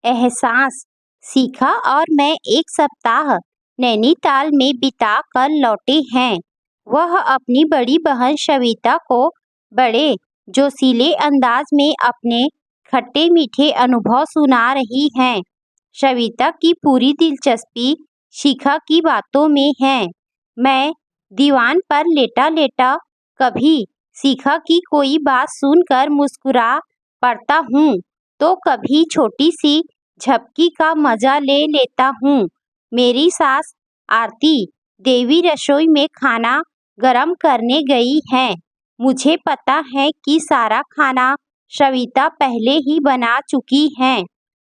एहसास सीखा और मैं 1 सप्ताह नैनीताल में बिता कर लौटे हैं। वह अपनी बड़ी बहन शविता को बड़े जोशीले अंदाज में अपने खट्टे मीठे अनुभव सुना रही हैं। शविता की पूरी दिलचस्पी शिखा की बातों में है। मैं दीवान पर लेटा लेटा कभी शिखा की कोई बात सुनकर मुस्कुरा पड़ता हूँ तो कभी छोटी सी झपकी का मजा ले लेता हूँ। मेरी सास आरती देवी रसोई में खाना गरम करने गई है। मुझे पता है कि सारा खाना शविता पहले ही बना चुकी हैं।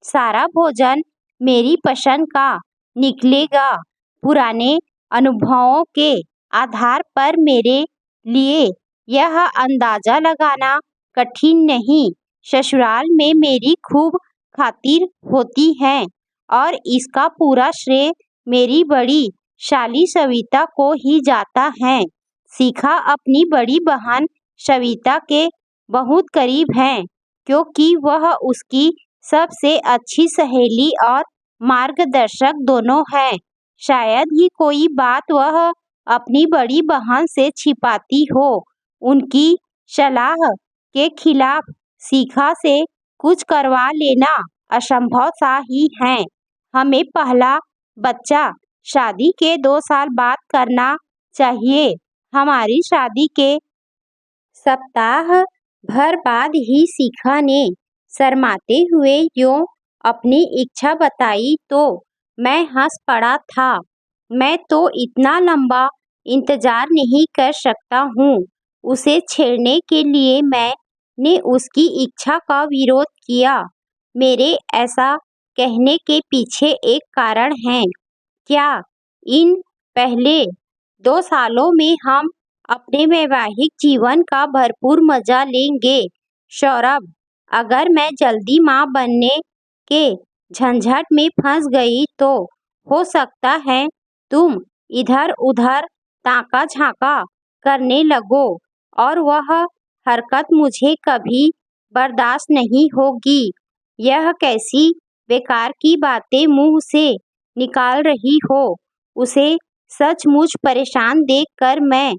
सारा भोजन मेरी पसंद का निकलेगा। पुराने अनुभवों के आधार पर मेरे लिए यह अंदाजा लगाना कठिन नहीं। ससुराल में मेरी खूब खातिर होती है और इसका पूरा श्रेय मेरी बड़ी शाली सविता को ही जाता है। शिखा अपनी बड़ी बहन सविता के बहुत करीब है क्योंकि वह उसकी सबसे अच्छी सहेली और मार्गदर्शक दोनों है। शायद ही कोई बात वह अपनी बड़ी बहन से छिपाती हो। उनकी सलाह के खिलाफ शिखा से कुछ करवा लेना असंभव सा ही है। हमें पहला बच्चा शादी के 2 साल बाद करना चाहिए। हमारी शादी के सप्ताह भर बाद ही शिखा ने शर्माते हुए यूं अपनी इच्छा बताई तो मैं हंस पड़ा था। मैं तो इतना लंबा इंतजार नहीं कर सकता हूँ। उसे छेड़ने के लिए मैंने उसकी इच्छा का विरोध किया। मेरे ऐसा कहने के पीछे एक कारण है। क्या इन पहले 2 सालों में हम अपने वैवाहिक जीवन का भरपूर मजा लेंगे? सौरभ, अगर मैं जल्दी माँ बनने के झंझट में फंस गई तो हो सकता है तुम इधर उधर ताका झांका करने लगो और वह हरकत मुझे कभी बर्दाश्त नहीं होगी। यह कैसी बेकार की बातें मुंह से निकाल रही हो? उसे सचमुच परेशान देखकर मैं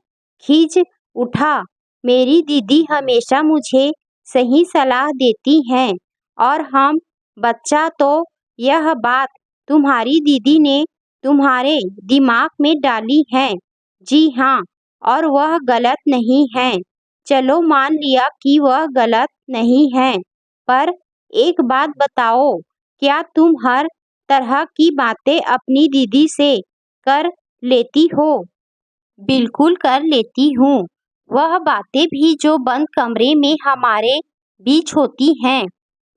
खींच उठा। मेरी दीदी हमेशा मुझे सही सलाह देती हैं और हम बच्चा तो यह बात तुम्हारी दीदी ने तुम्हारे दिमाग में डाली है। जी हाँ, और वह गलत नहीं है। चलो मान लिया कि वह गलत नहीं है, पर एक बात बताओ, क्या तुम हर तरह की बातें अपनी दीदी से कर लेती हो? बिल्कुल कर लेती हूँ। वह बातें भी जो बंद कमरे में हमारे बीच होती हैं।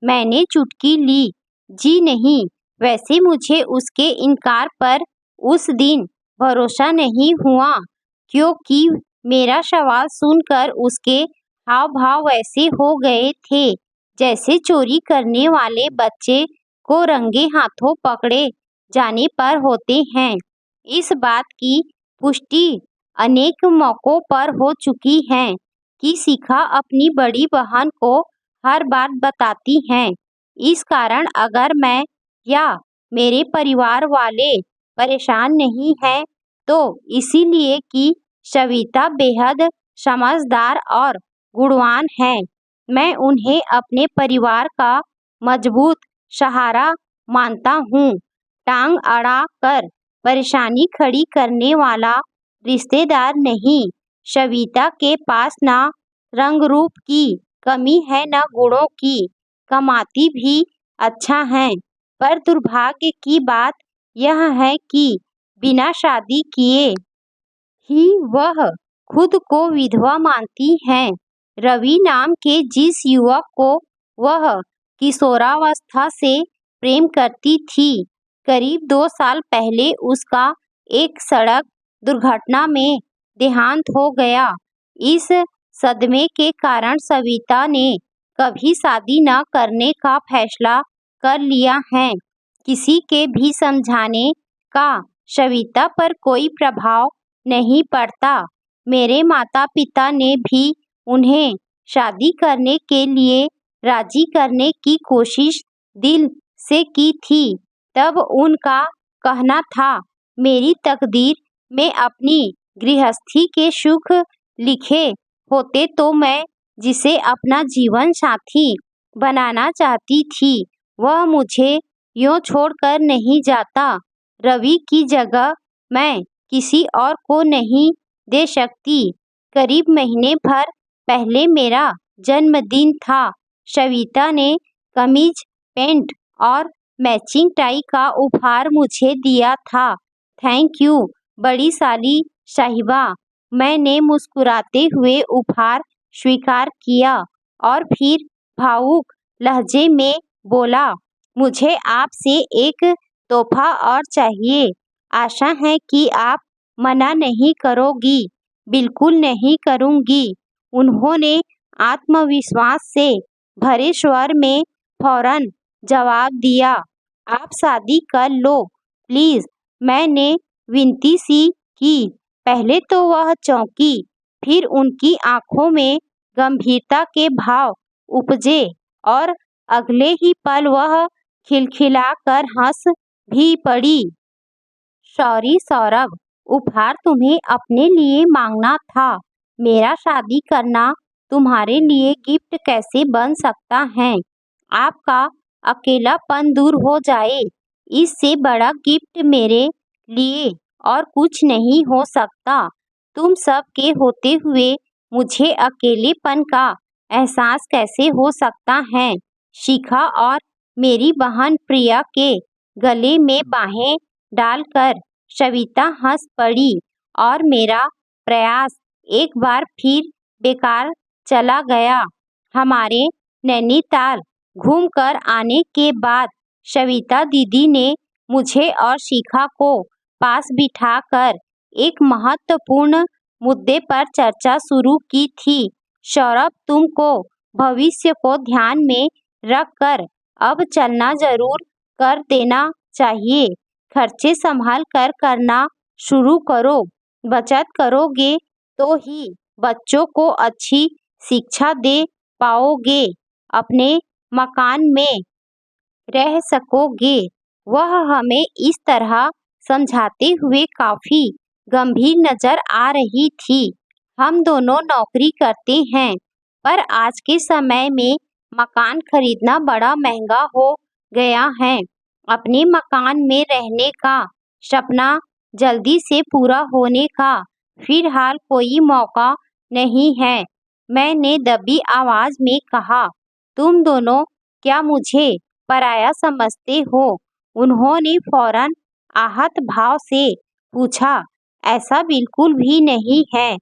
मैंने चुटकी ली। जी नहीं, वैसे मुझे उसके इनकार पर उस दिन भरोसा नहीं हुआ क्योंकि मेरा सवाल सुनकर उसके हाव भाव वैसे हो गए थे जैसे चोरी करने वाले बच्चे को रंगे हाथों पकड़े जाने पर होते हैं। इस बात की पुष्टि अनेक मौकों पर हो चुकी है कि शिखा अपनी बड़ी बहन को हर बात बताती हैं। इस कारण अगर मैं या मेरे परिवार वाले परेशान नहीं हैं तो इसीलिए कि सविता बेहद समझदार और गुणवान है। मैं उन्हें अपने परिवार का मजबूत सहारा मानता हूँ। टांग अड़ा कर परेशानी खड़ी करने वाला रिश्तेदार नहीं। सविता के पास ना रंग रूप की कमी है न गुणों की। कमाती भी अच्छा है, पर दुर्भाग्य की बात यह है कि बिना शादी किए ही वह खुद को विधवा मानती हैं। रवि नाम के जिस युवक को वह किशोरावस्था से प्रेम करती थी, करीब 2 साल पहले उसका एक सड़क दुर्घटना में देहांत हो गया। इस सदमे के कारण सविता ने कभी शादी न करने का फैसला कर लिया है। किसी के भी समझाने का सविता पर कोई प्रभाव नहीं पड़ता। मेरे माता पिता ने भी उन्हें शादी करने के लिए राजी करने की कोशिश दिल से की थी। तब उनका कहना था, मेरी तकदीर में अपनी गृहस्थी के सुख लिखे होते तो मैं जिसे अपना जीवन साथी बनाना चाहती थी वह मुझे यूं छोड़कर नहीं जाता। रवि की जगह मैं किसी और को नहीं दे सकती। करीब महीने भर पहले मेरा जन्मदिन था। सविता ने कमीज, पैंट और मैचिंग टाई का उपहार मुझे दिया था। थैंक यू बड़ी साली साहिबा। मैंने मुस्कुराते हुए उपहार स्वीकार किया और फिर भावुक लहजे में बोला, मुझे आपसे एक तोहफा और चाहिए। आशा है कि आप मना नहीं करोगी। बिल्कुल नहीं करूंगी। उन्होंने आत्मविश्वास से भरे स्वर में फौरन जवाब दिया, आप शादी कर लो प्लीज। मैंने विनती सी की। पहले तो वह चौंकी, फिर उनकी आंखों में गंभीरता के भाव उपजे और अगले ही पल वह खिलखिलाकर हंस भी पड़ी। सॉरी सौरभ, उपहार तुम्हें अपने लिए मांगना था। मेरा शादी करना तुम्हारे लिए गिफ्ट कैसे बन सकता है? आपका अकेलापन दूर हो जाए, इससे बड़ा गिफ्ट मेरे लिए और कुछ नहीं हो सकता। तुम सब के होते हुए मुझे अकेलेपन का एहसास कैसे हो सकता है? शिखा और मेरी बहन प्रिया के गले में बाहें डालकर सविता हंस पड़ी और मेरा प्रयास एक बार फिर बेकार चला गया। हमारे नैनीताल घूमकर आने के बाद सविता दीदी ने मुझे और शिखा को पास बिठाकर एक महत्वपूर्ण मुद्दे पर चर्चा शुरू की थी। सौरभ, तुमको भविष्य को ध्यान में रखकर अब चलना जरूर कर देना चाहिए। खर्चे संभाल कर करना शुरू करो। बचत करोगे तो ही बच्चों को अच्छी शिक्षा दे पाओगे, अपने मकान में रह सकोगे। वह हमें इस तरह समझाते हुए काफी गंभीर नजर आ रही थी। हम दोनों नौकरी करते हैं, पर आज के समय में मकान खरीदना बड़ा महंगा हो गया है। अपने मकान में रहने का सपना जल्दी से पूरा होने का फिलहाल कोई मौका नहीं है। मैंने दबी आवाज में कहा, तुम दोनों क्या मुझे पराया समझते हो? उन्होंने फौरन आहत भाव से पूछा, ऐसा बिल्कुल भी नहीं है।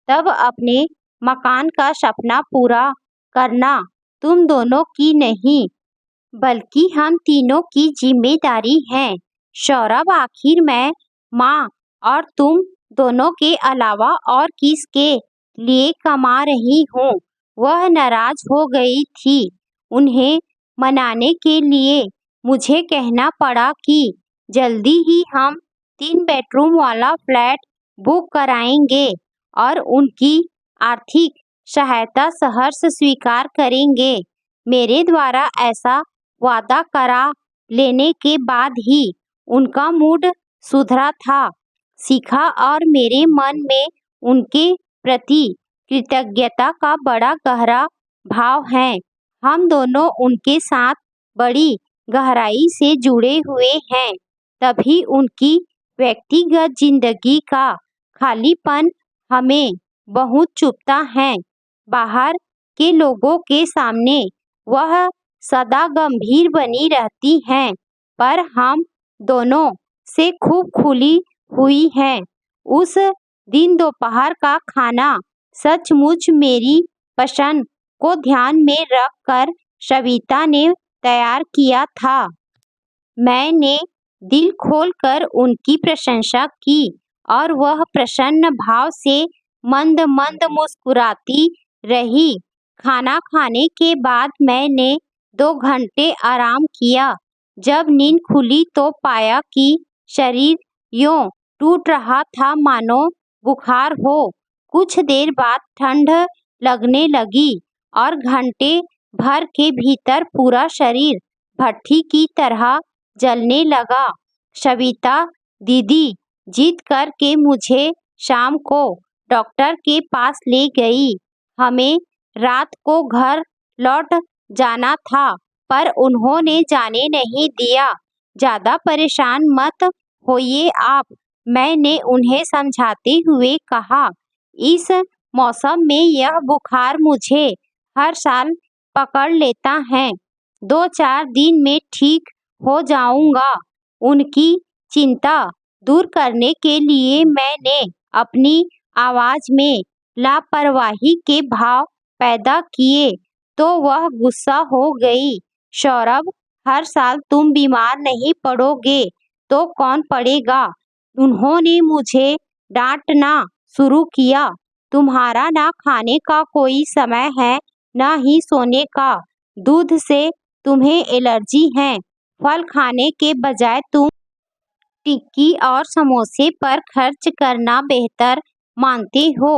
तब अपने मकान का सपना पूरा करना तुम दोनों की नहीं, बल्कि हम तीनों की जिम्मेदारी है। सौरभ, आखिर मैं, माँ और तुम दोनों के अलावा और किसके लिए कमा रही हूँ? वह नाराज हो गई थी। उन्हें मनाने के लिए मुझे कहना पड़ा कि जल्दी ही हम 3 बेडरूम वाला फ्लैट बुक कराएंगे और उनकी आर्थिक सहायता सहर्ष स्वीकार करेंगे। मेरे द्वारा ऐसा वादा करा लेने के बाद ही उनका मूड सुधरा था। शिखा और मेरे मन में उनके प्रति कृतज्ञता का बड़ा गहरा भाव है। हम दोनों उनके साथ बड़ी गहराई से जुड़े हुए हैं। तभी उनकी व्यक्तिगत जिंदगी का खालीपन हमें बहुत चुभता है। बाहर के लोगों के सामने वह सदा गंभीर बनी रहती हैं, पर हम दोनों से खूब खुली हुई हैं। उस दिन दोपहर का खाना सचमुच मेरी पसंद को ध्यान में रखकर सविता ने तैयार किया था। मैंने दिल खोलकर उनकी प्रशंसा की और वह प्रसन्न भाव से मंद मंद मुस्कुराती रही। खाना खाने के बाद मैंने 2 घंटे आराम किया। जब नींद खुली तो पाया कि शरीर यूं टूट रहा था मानो बुखार हो। कुछ देर बाद ठंड लगने लगी और घंटे भर के भीतर पूरा शरीर भट्ठी की तरह जलने लगा। सविता दीदी जिद करके मुझे शाम को डॉक्टर के पास ले गई। हमें रात को घर लौट जाना था, पर उन्होंने जाने नहीं दिया। ज्यादा परेशान मत होइए आप, मैंने उन्हें समझाते हुए कहा। इस मौसम में यह बुखार मुझे हर साल पकड़ लेता है। 2-4 दिन में ठीक हो जाऊंगा। उनकी चिंता दूर करने के लिए मैंने अपनी आवाज में लापरवाही के भाव पैदा किए, तो वह गुस्सा हो गई। सौरभ, हर साल तुम बीमार नहीं पड़ोगे तो कौन पड़ेगा? उन्होंने मुझे डांटना शुरू किया। तुम्हारा ना खाने का कोई समय है, ना ही सोने का। दूध से तुम्हें एलर्जी है। फल खाने के बजाय तुम टिक्की और समोसे पर खर्च करना बेहतर मानते हो।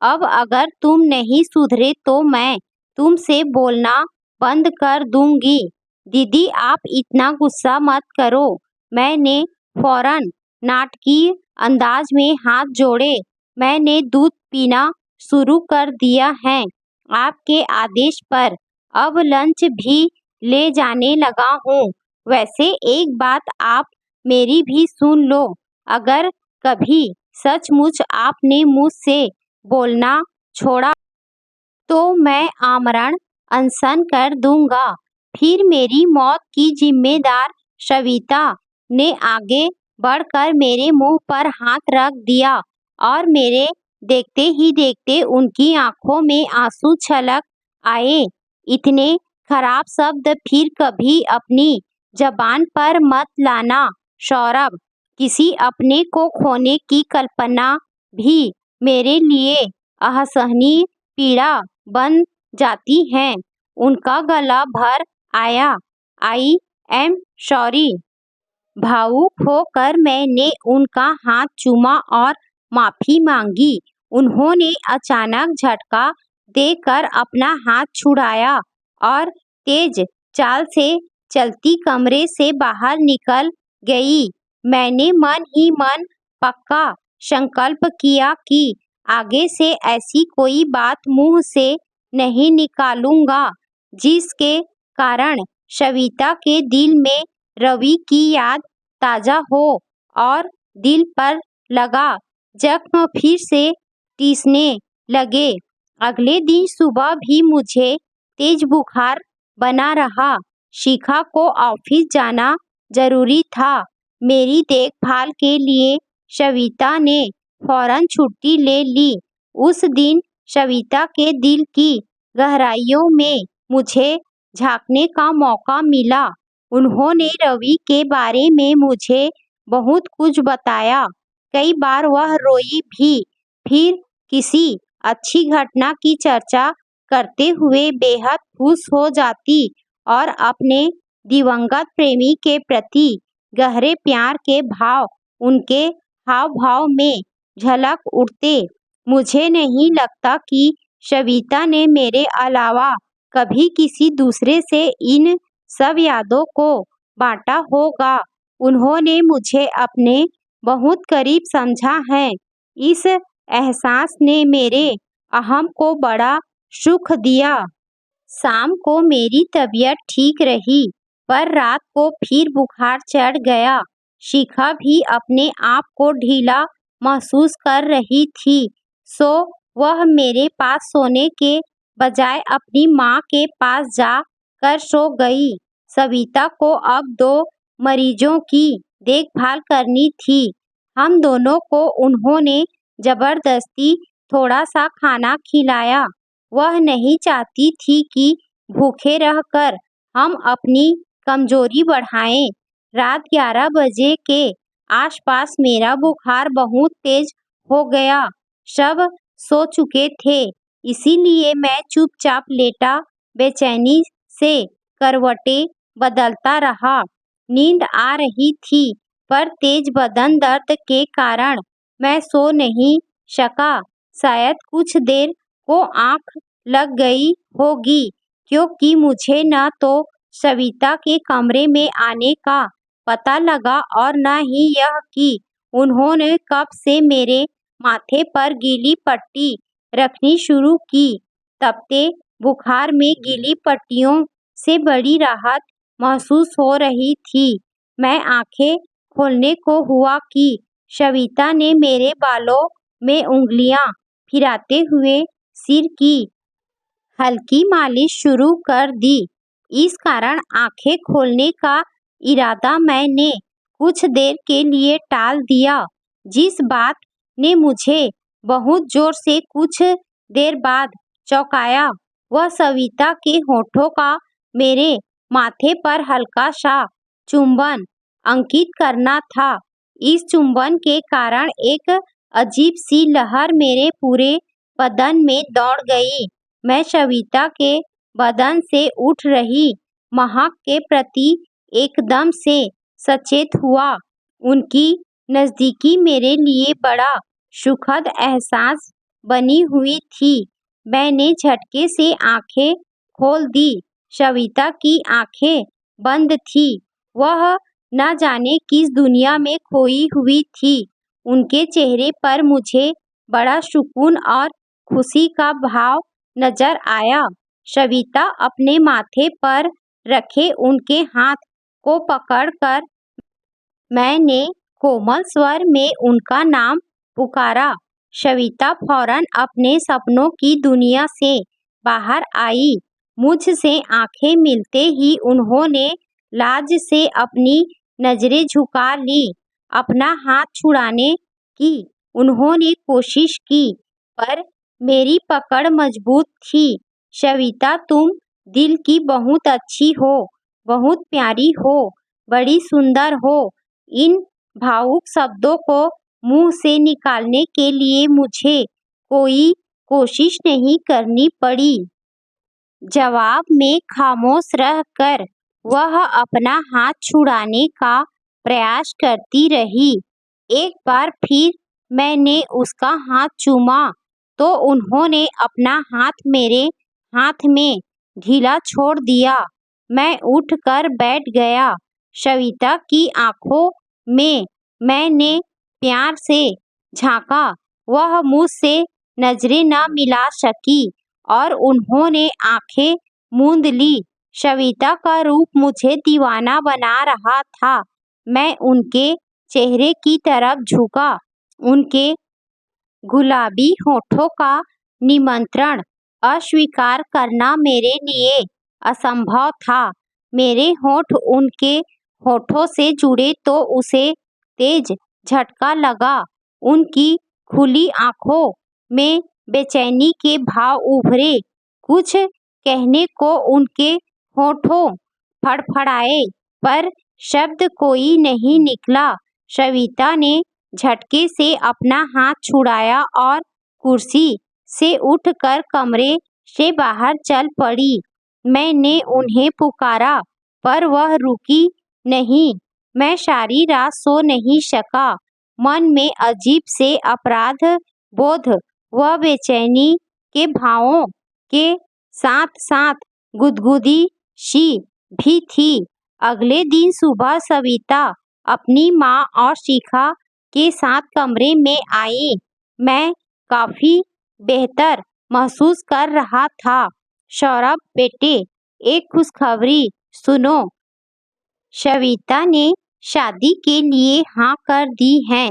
अब अगर तुम नहीं सुधरे तो मैं तुमसे बोलना बंद कर दूंगी। दीदी आप इतना गुस्सा मत करो। मैंने फौरन नाटकीय अंदाज में हाथ जोड़े। मैंने दूध पीना शुरू कर दिया है आपके आदेश पर। अब लंच भी ले जाने लगा हूँ। वैसे एक बात आप मेरी भी सुन लो, अगर कभी सचमुच आपने मुझसे बोलना छोड़ा तो मैं आमरण अनशन कर दूंगा। फिर मेरी मौत की जिम्मेदार। सविता ने आगे बढ़कर मेरे मुंह पर हाथ रख दिया और मेरे देखते ही देखते उनकी आंखों में आंसू छलक आए। इतने खराब शब्द फिर कभी अपनी जबान पर मत लाना सौरभ। किसी अपने को खोने की कल्पना भी मेरे लिए असहनीय पीड़ा बन जाती है। उनका गला भर आया। I am sorry. भावुक होकर मैंने उनका हाथ चूमा और माफी मांगी। उन्होंने अचानक झटका देकर अपना हाथ छुड़ाया और तेज चाल से चलती कमरे से बाहर निकल गई। मैंने मन ही मन पक्का संकल्प किया कि आगे से ऐसी कोई बात मुंह से नहीं निकालूंगा जिसके कारण सविता के दिल में रवि की याद ताजा हो और दिल पर लगा जख्म फिर से टीसने लगे। अगले दिन सुबह भी मुझे तेज बुखार बना रहा। शिखा को ऑफिस जाना जरूरी था। मेरी देखभाल के लिए सविता ने फौरन छुट्टी ले ली। उस दिन सविता के दिल की गहराइयों में मुझे झांकने का मौका मिला। उन्होंने रवि के बारे में मुझे बहुत कुछ बताया। कई बार वह रोई भी। फिर किसी अच्छी घटना की चर्चा करते हुए बेहद खुश हो जाती और अपने दिवंगत प्रेमी के प्रति गहरे प्यार के भाव उनके हाव भाव में झलक उठते। मुझे नहीं लगता कि सविता ने मेरे अलावा कभी किसी दूसरे से इन सब यादों को बांटा होगा। उन्होंने मुझे अपने बहुत करीब समझा है। इस एहसास ने मेरे अहम को बड़ा सुख दिया। शाम को मेरी तबीयत ठीक रही, पर रात को फिर बुखार चढ़ गया। शिखा भी अपने आप को ढीला महसूस कर रही थी, सो वह मेरे पास सोने के बजाय अपनी माँ के पास जा कर सो गई। सविता को अब 2 मरीजों की देखभाल करनी थी। हम दोनों को उन्होंने जबरदस्ती थोड़ा सा खाना खिलाया। वह नहीं चाहती थी कि भूखे रहकर हम अपनी कमजोरी बढ़ाएं। रात 11 बजे के आसपास मेरा बुखार बहुत तेज हो गया। सब सो चुके थे, इसीलिए मैं चुपचाप लेटा बेचैनी से करवटें बदलता रहा। नींद आ रही थी, पर तेज बदन दर्द के कारण मैं सो नहीं सका। शायद कुछ देर को आंख लग गई होगी, क्योंकि मुझे न तो सविता के कमरे में आने का पता लगा और न ही यह कि उन्होंने कब से मेरे माथे पर गीली पट्टी रखनी शुरू की। तपते बुखार में गीली पट्टियों से बड़ी राहत महसूस हो रही थी। मैं आंखें खोलने को हुआ कि सविता ने मेरे बालों में उंगलियां फिराते हुए सिर की हल्की मालिश शुरू कर दी। इस कारण आंखें खोलने का इरादा मैंने कुछ देर के लिए टाल दिया। जिस बात ने मुझे बहुत जोर से कुछ देर बाद चौंकाया वह सविता के होठों का मेरे माथे पर हल्का सा चुंबन अंकित करना था। इस चुंबन के कारण एक अजीब सी लहर मेरे पूरे बदन में दौड़ गई। मैं सविता के बदन से उठ रही महक के प्रति एकदम से सचेत हुआ। उनकी नजदीकी मेरे लिए बड़ा सुखद एहसास बनी हुई थी। मैंने झटके से आंखें खोल दी। सविता की आंखें बंद थी। वह न जाने किस दुनिया में खोई हुई थी। उनके चेहरे पर मुझे बड़ा सुकून और खुशी का भाव नजर आया। सविता अपने माथे पर रखे उनके हाथ को पकड़कर मैंने कोमल स्वर में उनका नाम पुकारा। सविता फौरन अपने सपनों की दुनिया से बाहर आई। मुझसे आंखें मिलते ही उन्होंने लाज से अपनी नजरें झुका ली। अपना हाथ छुड़ाने की उन्होंने कोशिश की पर मेरी पकड़ मजबूत थी। सविता तुम दिल की बहुत अच्छी हो, बहुत प्यारी हो, बड़ी सुंदर हो। इन भावुक शब्दों को मुंह से निकालने के लिए मुझे कोई कोशिश नहीं करनी पड़ी। जवाब में खामोश रहकर वह अपना हाथ छुड़ाने का प्रयास करती रही। एक बार फिर मैंने उसका हाथ चूमा तो उन्होंने अपना हाथ मेरे हाथ में ढीला छोड़ दिया। मैं उठकर बैठ गया। सविता की आंखों में मैंने प्यार से झांका। वह मुझसे नजरें न मिला सकी और उन्होंने आंखें मूंद ली। सविता का रूप मुझे दीवाना बना रहा था। मैं उनके चेहरे की तरफ झुका। उनके गुलाबी होठों का निमंत्रण अस्वीकार करना मेरे लिए असंभव था। मेरे होठ उनके होठों से जुड़े तो उसे तेज झटका लगा। उनकी खुली आंखों में बेचैनी के भाव उभरे। कुछ कहने को उनके होठों फड़फड़ाए पर शब्द कोई नहीं निकला। सविता ने झटके से अपना हाथ छुड़ाया और कुर्सी से उठकर कमरे से बाहर चल पड़ी। मैंने उन्हें पुकारा पर वह रुकी नहीं। मैं सारी रात सो नहीं सका। मन में अजीब से अपराध बोध व बेचैनी के भावों के साथ साथ गुदगुदी सी भी थी। अगले दिन सुबह सविता अपनी माँ और शिखा के साथ कमरे में आई। मैं काफी बेहतर महसूस कर रहा था। सौरभ बेटे, एक खुशखबरी सुनो। सविता ने शादी के लिए हाँ कर दी है।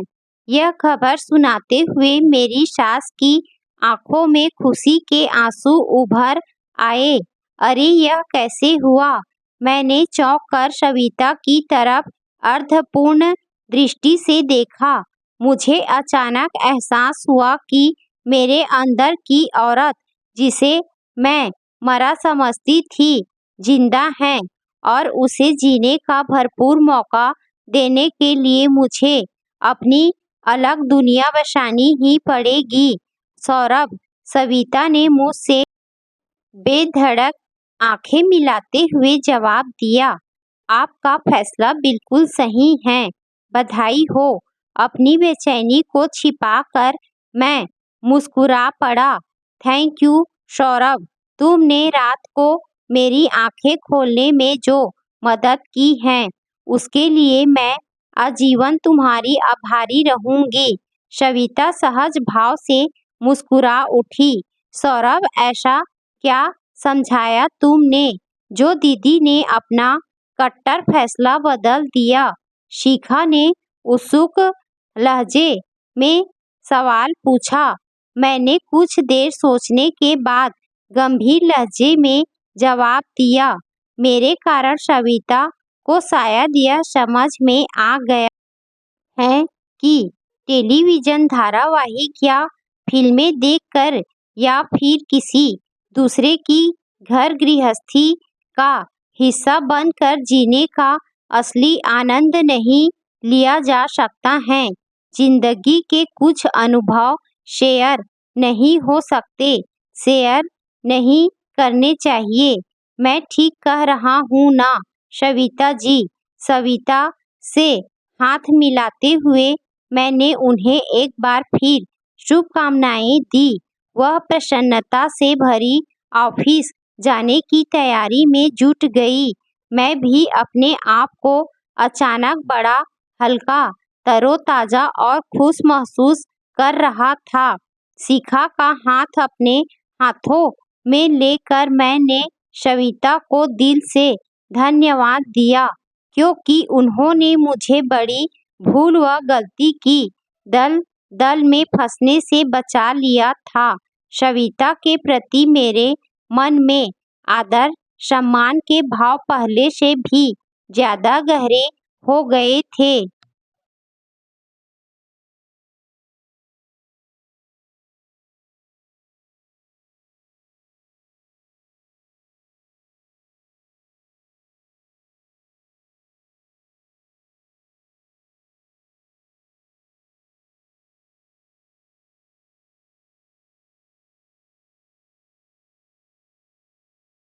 यह खबर सुनाते हुए मेरी सास की आंखों में खुशी के आंसू उभर आए। अरे यह कैसे हुआ? मैंने चौंक कर सविता की तरफ अर्धपूर्ण दृष्टि से देखा। मुझे अचानक एहसास हुआ कि मेरे अंदर की औरत जिसे मैं मरा समझती थी जिंदा है और उसे जीने का भरपूर मौका देने के लिए मुझे अपनी अलग दुनिया बसानी ही पड़ेगी। सौरभ, सविता ने मुझसे बेधड़क आंखें मिलाते हुए जवाब दिया। आपका फैसला बिल्कुल सही है। बधाई हो। अपनी बेचैनी को छिपाकर मैं मुस्कुरा पड़ा। थैंक यू सौरभ, तुमने रात को मेरी आंखें खोलने में जो मदद की है उसके लिए मैं आजीवन तुम्हारी आभारी रहूंगी। सविता सहज भाव से मुस्कुरा उठी। सौरभ, ऐसा क्या समझाया तुमने जो दीदी ने अपना कट्टर फैसला बदल दिया? शिखा ने उत्सुक लहजे में सवाल पूछा। मैंने कुछ देर सोचने के बाद गंभीर लहजे में जवाब दिया। मेरे कारण सविता को शायद यह समझ में आ गया है कि टेलीविजन धारावाहिक या फिल्में देखकर या फिर किसी दूसरे की घर गृहस्थी का हिस्सा बनकर जीने का असली आनंद नहीं लिया जा सकता है। जिंदगी के कुछ अनुभव शेयर नहीं हो सकते, शेयर नहीं करने चाहिए। मैं ठीक कह रहा हूँ ना सविता जी? सविता से हाथ मिलाते हुए मैंने उन्हें एक बार फिर शुभकामनाएं दी। वह प्रसन्नता से भरी ऑफिस जाने की तैयारी में जुट गई। मैं भी अपने आप को अचानक बड़ा हल्का, तरोताजा और खुश महसूस कर रहा था। शिखा का हाथ अपने हाथों में लेकर मैंने सविता को दिल से धन्यवाद दिया क्योंकि उन्होंने मुझे बड़ी भूल व गलती की दल दल में फंसने से बचा लिया था। सविता के प्रति मेरे मन में आदर सम्मान के भाव पहले से भी ज्यादा गहरे हो गए थे।